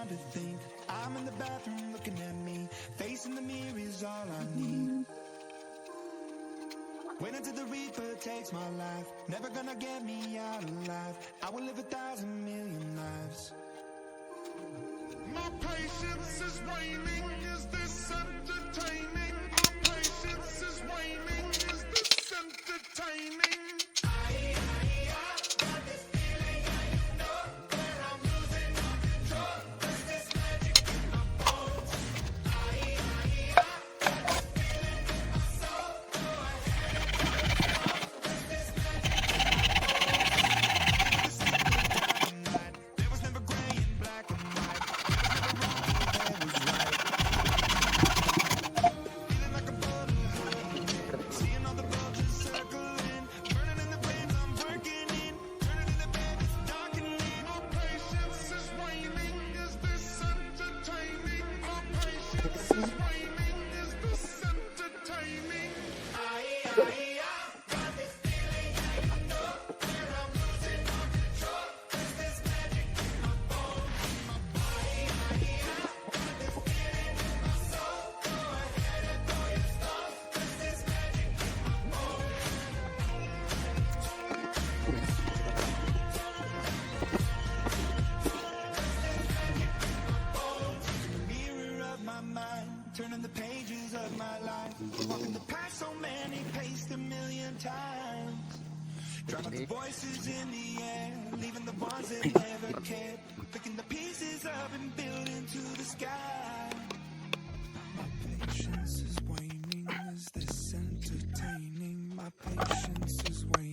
to think. I'm in the bathroom looking at me. Facing the mirror is all I need. Wait until the Reaper takes my life. Never gonna get me out alive. I will live 1,000,000,000 lives. My patience is waning. Is this entertaining? My patience is waning. Is this entertaining? Turning the pages of my life. Walking the path so many paced 1,000,000 times. Drowning the voices in the air, leaving the ones that never cared. Picking the pieces up and building to the sky. My patience is waning. Is this entertaining? My patience is waning.